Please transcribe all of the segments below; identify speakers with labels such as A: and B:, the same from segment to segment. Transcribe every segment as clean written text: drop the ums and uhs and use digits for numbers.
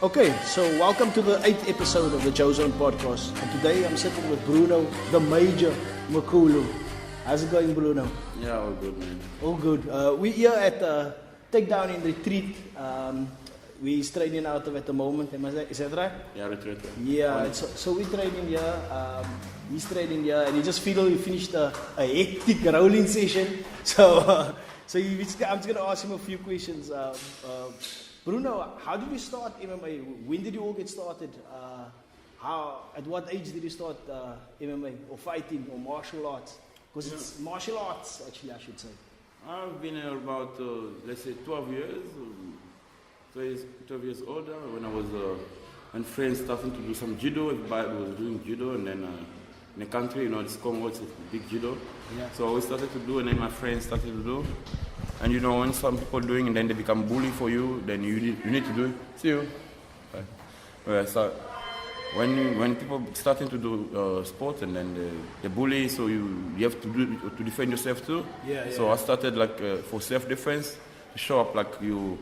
A: Okay, so welcome to the 8th episode of the joeZONE podcast. And today I'm sitting with Bruno, the Major Mukulu. How's it going, Bruno?
B: Yeah, all good, man.
A: All good. We're here at Takedown in Retreat. We're training out of at the moment. Is that right?
B: Yeah, retreat.
A: Yeah, so we're training here. He's training here, and he just finished a hectic rolling session. So, I'm just going to ask him a few questions. Bruno, how did you start MMA? When did you all get started? At what age did you start MMA or fighting or martial arts? Because it's martial arts, actually, I should say.
B: I've been about, let's say, 12 years older when I was, when friends starting to do some judo. Everybody was doing judo, and then in the country, it's Congo, it's a big judo.
A: Yeah.
B: So we started to do, and then my friends started to do. And when some people doing, and then they become bully for you, then you need to do it. See you. So when people starting to do sport, and then they bully, so you have to do to defend yourself too. So I started for self-defense, to show up you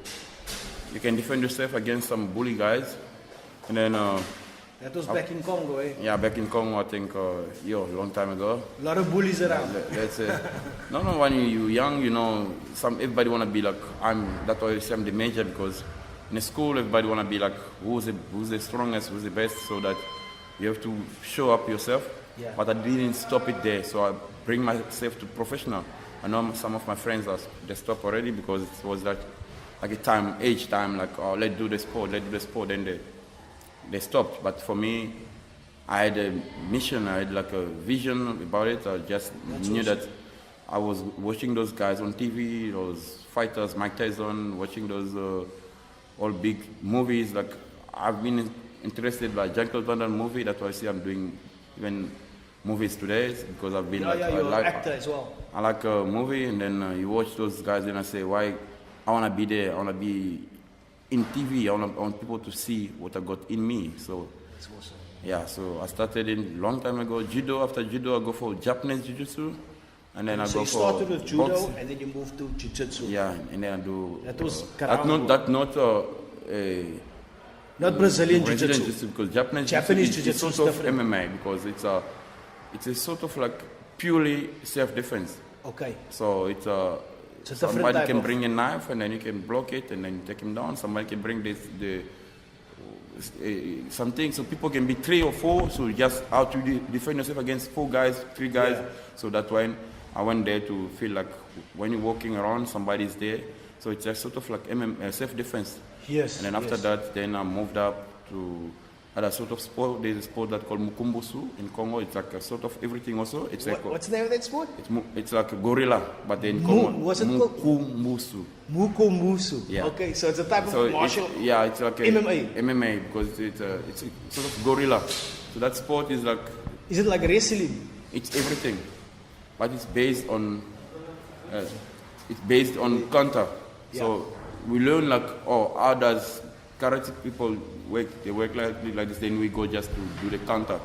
B: can defend yourself against some bully guys, and then.
A: That was back in Congo, eh?
B: Yeah, back in Congo, I think, a long time ago.
A: A lot of bullies around.
B: Let's say, no, when you're young, everybody want to be that's why I say I'm the major, because in the school, everybody want to be who's the strongest, who's the best, so that you have to show up yourself.
A: Yeah.
B: But I didn't stop it there, so I bring myself to professional. I know some of my friends, they stopped already because it was like a age time, let's do the sport, then they stopped. But for me, I had a mission, I had a vision about it. I just knew that I was watching those guys on TV, those fighters, Mike Tyson, watching those all big movies. I've been interested by Jean-Claude Van Damme movie. That's why I see I'm doing even movies today, because I've been
A: you're an actor as well.
B: I like a movie, and then you watch those guys, and I say, why I want to be there. I want to be in TV. I want people to see what I got in me. So
A: that's awesome.
B: Yeah, so I started in long time ago judo. After judo, I go for Japanese jiu-jitsu, and then
A: so
B: I go for.
A: So you started with judo,
B: boxing.
A: and then you moved to jiu-jitsu.
B: Yeah, and then I do.
A: That was not Brazilian jiu-jitsu,
B: because Japanese
A: jiu-jitsu
B: is sort of different. MMA, because it's a sort of purely self-defense.
A: Okay.
B: So somebody can bring a knife, and then you can block it, and then you take him down. Somebody can bring something, so people can be 3 or 4. So just how to defend yourself against 4 guys, 3 guys. Yeah. So that when I went there to feel when you're walking around, somebody's there. So it's just sort of self-defense.
A: Yes.
B: And then after that, then I moved up to other sort of sport. There's a sport that's called Mukumbusu in Congo. It's a sort of everything also. It's
A: what's the name of that sport?
B: It's like a gorilla, but then Congo.
A: What's it called?
B: Mukumbusu.
A: Mukumbusu.
B: Yeah.
A: Okay, so it's a type of martial.
B: It's like
A: MMA.
B: MMA, because it's sort of gorilla. So that sport is like.
A: Is it like wrestling?
B: It's everything, but it's based on. Counter. Yeah. So we learn how does karate people work? They work like this. Then we go just to do the counter.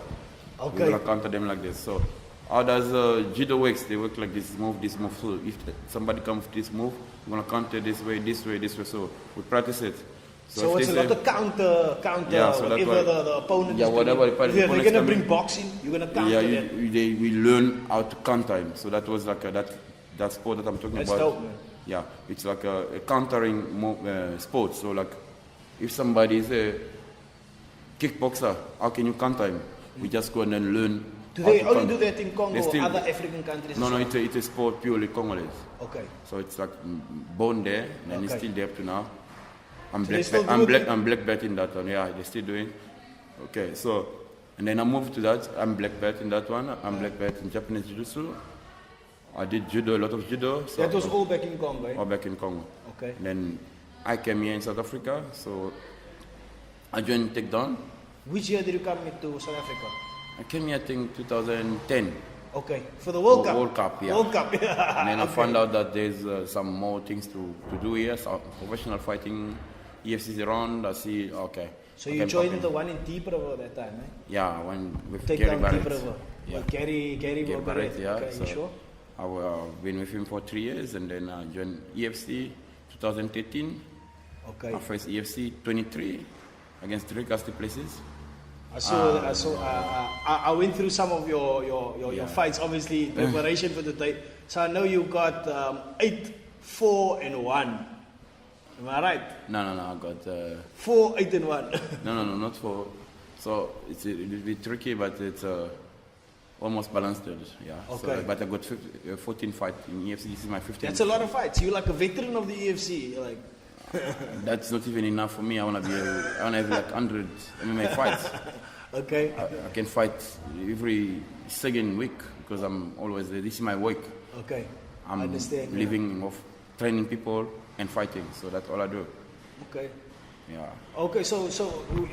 A: Okay.
B: We're gonna counter them like this. So how does judo works? They work like this move. So if somebody comes with this move, we're gonna counter this way. So we practice it.
A: So it's a lot of counter.
B: Yeah, so
A: whatever the opponent is
B: whatever.
A: If they're gonna bring boxing, you're gonna counter them.
B: We learn how to counter him. So that was that sport that I'm talking about.
A: That's dope, man.
B: Yeah, it's like a countering sport. So if somebody is a kickboxer, how can you counter him? We just go and then learn.
A: Do they only do that in Congo or other African countries?
B: No, it's a sport purely Congolese.
A: Okay.
B: So it's born there, and it's still there up to now. I'm black belt in that one. Yeah, they're still doing. Okay, so and then I moved to that. I'm black belt in that one. I'm black belt in Japanese jiu-jitsu. I did judo, a lot of judo. So
A: that was all back in Congo, eh?
B: All back in Congo.
A: Okay.
B: And then I came here in South Africa, so I joined Takedown.
A: Which year did you come to South Africa?
B: I came here, I think, 2010.
A: Okay, for the World Cup?
B: World Cup, yeah.
A: World Cup, yeah.
B: And then I found out that there's some more things to do here, so professional fighting, EFC's around, I see, okay.
A: So you joined the one in Tiprawa that time, eh?
B: Yeah, one with
A: Takedown
B: Gary Barrett.
A: Tiprawa.
B: Yeah.
A: Gary Barrett,
B: yeah.
A: Okay,
B: so
A: you sure?
B: I've been with him for 3 years, and then I joined EFC 2013.
A: Okay.
B: My first EFC 23, against 3 custody places.
A: I went through some of your fights, obviously, preparation for the day. So I know you got 8, 4, and 1. Am I right?
B: No, I got
A: 4, 8, and 1.
B: no, not 4. So it's a little bit tricky, but it's almost balanced. Yeah.
A: Okay.
B: So, but I got 14 fights in EFC. This is my 15th.
A: That's a lot of fights. You're like a veteran of the EFC. Like.
B: That's not even enough for me. I wanna have like 100 MMA fights.
A: Okay.
B: I can fight every second week because I'm always there. This is my work.
A: Okay.
B: I'm
A: I understand,
B: living of training people and fighting. So that's all I do.
A: Okay.
B: Yeah.
A: Okay. So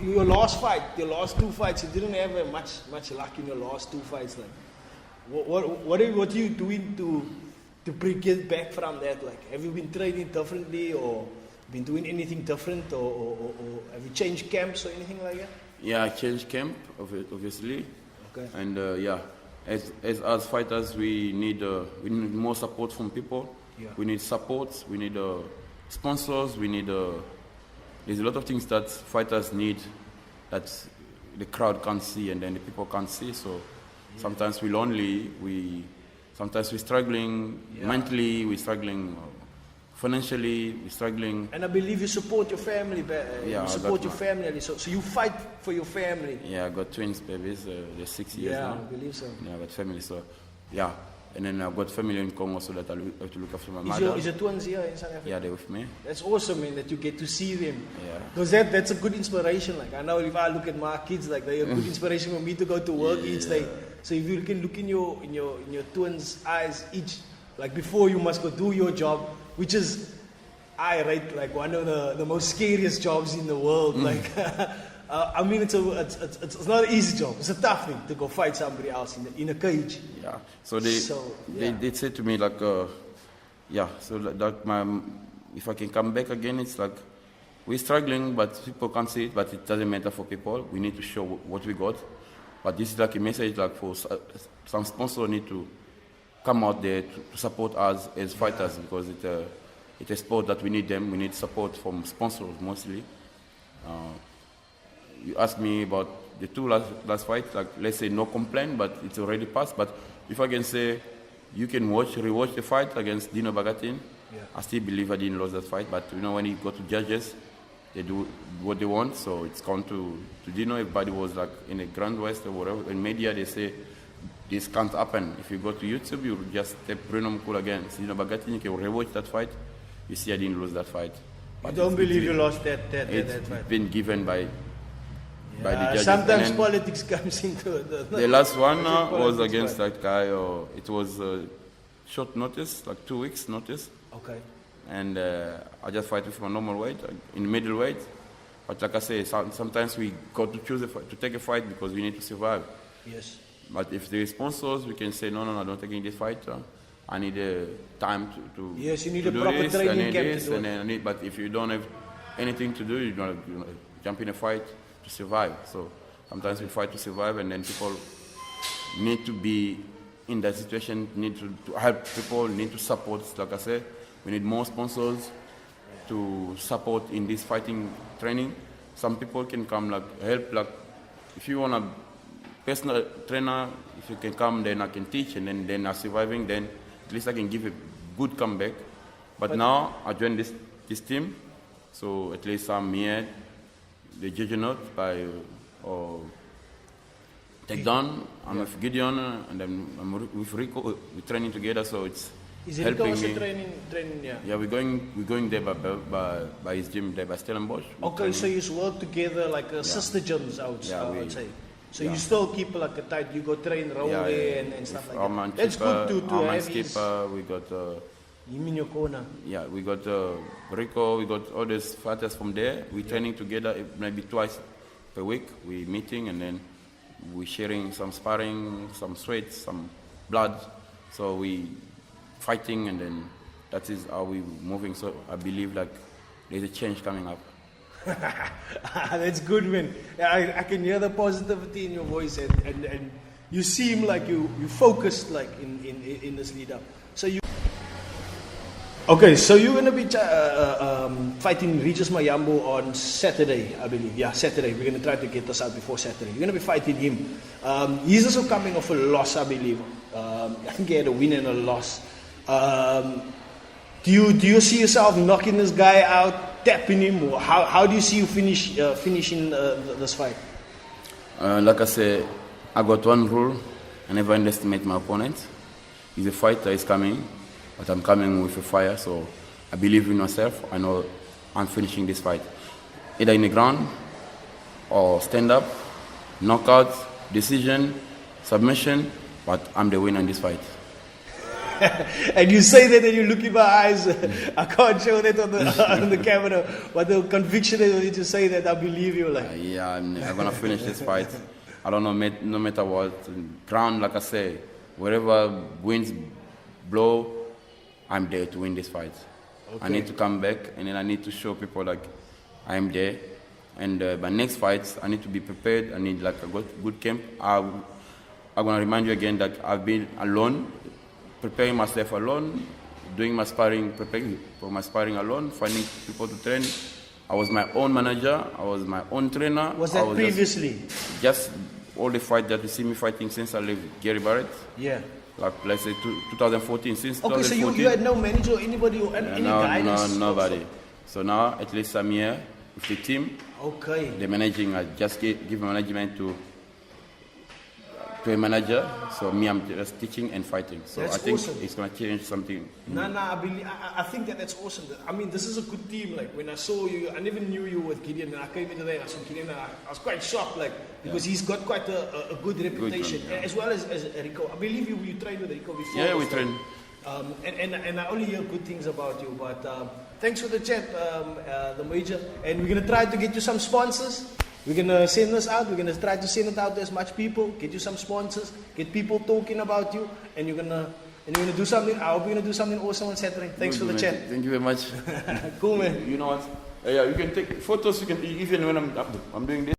A: your last fight, your last 2 fights, you didn't have much luck in your last 2 fights. Like, what are you doing to get back from that? Like, have you been training differently or been doing anything different, or have you changed camps or anything like that?
B: Yeah, I changed camp, obviously.
A: Okay.
B: And as fighters, we need more support from people.
A: Yeah.
B: We need support. We need sponsors. We need. There's a lot of things that fighters need that the crowd can't see and then the people can't see. So sometimes we're lonely. Sometimes we're struggling mentally. We're struggling. Financially, we're struggling.
A: And I believe you support your family.
B: Yeah,
A: you support your family. So you fight for your family.
B: Yeah, I got twins, babies. They're 6 years now.
A: Yeah, I believe so.
B: Yeah, I got family. So, yeah. And then I've got family in Congo, so that I have to look after my mother.
A: Is your twins here in South Africa?
B: Yeah, they're with me.
A: That's awesome, man, that you get to see them.
B: Yeah.
A: Because that's a good inspiration. Like, I know if I look at my kids, like, they're a good inspiration for me to go to work each day. So if you can look in your twins' eyes each, like, before you must go do your job, which is, I rate like one of the most scariest jobs in the world. Like, I mean, it's not an easy job. It's a tough thing to go fight somebody else in a cage.
B: Yeah. So they said to me like, so like if I can come back again, it's like we're struggling, but people can't see it. But it doesn't matter for people. We need to show what we got. But this is like a message like for some sponsors need to come out there to support us as fighters because it's a sport that we need them. We need support from sponsors mostly. You asked me about the 2 last fights, like let's say no complaint, but it's already passed. But if I can say you can rewatch the fight against Dino Bagatin, I still believe I didn't lose that fight. But you know when you go to judges, they do what they want, so it's gone to Dino. Everybody was like in the Grand West or whatever. In media they say this can't happen. If you go to YouTube, you just type Bruno Mukulu against Dino Bagatin, you can rewatch that fight. You see I didn't lose that fight.
A: But I don't believe you lost that fight.
B: It's been given by the judges.
A: Sometimes politics comes into it.
B: The last one was against that guy. It was short notice, like 2 weeks notice.
A: Okay.
B: And I just fight with my normal weight, in middleweight. But like I say, sometimes we got to choose to take a fight because we need to survive.
A: Yes.
B: But if there are sponsors, we can say, no, I don't take this fight. I need time to
A: yes, you need
B: to
A: a
B: do
A: proper
B: this,
A: training camp
B: this,
A: to do
B: and then but if you don't have anything to do, you don't jump in a fight to survive. So sometimes we fight to survive, and then people need to be in that situation, need to help people, need to support. Like I said, we need more sponsors to support in this fighting training. Some people can come like help, like if you want a personal trainer, if you can come, then I can teach, and then I'm surviving, then at least I can give a good comeback. But now I joined this team, so at least I'm here, the judging by Takedown. I'm with Gideon, and then I'm with Rico. We're training together, so it's helping me.
A: Training, yeah.
B: Yeah, we're going there by his gym there by Stellenbosch.
A: Okay, so you work together like sister gyms, I would say. So you still keep like a tight. You go train there and stuff like that. That's good to have.
B: Skipper, we got.
A: You mean your corner?
B: Yeah, we got Rico. We got all these fighters from there. We're training together maybe twice per week. We're meeting and then we're sharing some sparring, some sweat, some blood. So we fighting and then that is how we moving. So I believe like there's a change coming up.
A: That's good, man. I can hear the positivity in your voice, and you seem like you focused like in this lead up. So you. Okay, so you're going to be fighting Regis Mayambo on Saturday, I believe. Yeah, Saturday. We're going to try to get this out before Saturday. You're going to be fighting him. He's also coming off a loss, I believe. I think he had a win and a loss. Do you see yourself knocking this guy out, tapping him? Or how do you see you finishing this fight?
B: Like I say, I got one rule: I never underestimate my opponent. He's a fighter, he's coming, but I'm coming with a fire. So I believe in myself. I know I'm finishing this fight, either in the ground or stand up, knockout, decision, submission. But I'm the winner in this fight.
A: And you say that and you look in my eyes. I can't show that on the camera, but the conviction is you to say that, I believe you.
B: Yeah, I'm gonna finish this fight. I don't know, no matter what. Ground, like I say, wherever winds blow, I'm there to win this fight. Okay. I need to come back, and then I need to show people like I'm there. And my next fights, I need to be prepared. I need like a good camp. I'm gonna remind you again that I've been alone, preparing myself alone, doing my sparring, preparing for my sparring alone, finding people to train. I was my own manager, I was my own trainer.
A: Was that previously?
B: Just all the fights that you see me fighting since I left Gary Barrett.
A: Yeah.
B: Like, let's say 2014, since
A: okay,
B: 2014.
A: So you had no manager or anybody or any guidance?
B: No, nobody. So now, at least I'm here with the team.
A: Okay.
B: The managing, I just give management to a manager, so me, I'm just teaching and fighting. So
A: that's
B: I think
A: awesome.
B: It's going to change something.
A: I think that's awesome. I mean, this is a good team. Like, when I saw you, I never knew you with Gideon, and I came into there and I saw Gideon, and I was quite shocked, like, because he's got quite a good reputation, as well as Rico. I believe you trained with Rico before.
B: Yeah, we trained.
A: And I only hear good things about you, but thanks for the chat, the Major, and we're going to try to get you some sponsors. We're going to send this out. We're going to try to send it out to as much people, get you some sponsors, get people talking about you, and you're going to do something. I hope you're going to do something awesome on Saturday. Thanks for the chat.
B: Thank you very much.
A: Cool, man.
B: You know what? Yeah, you can take photos. You can, even when I'm doing this.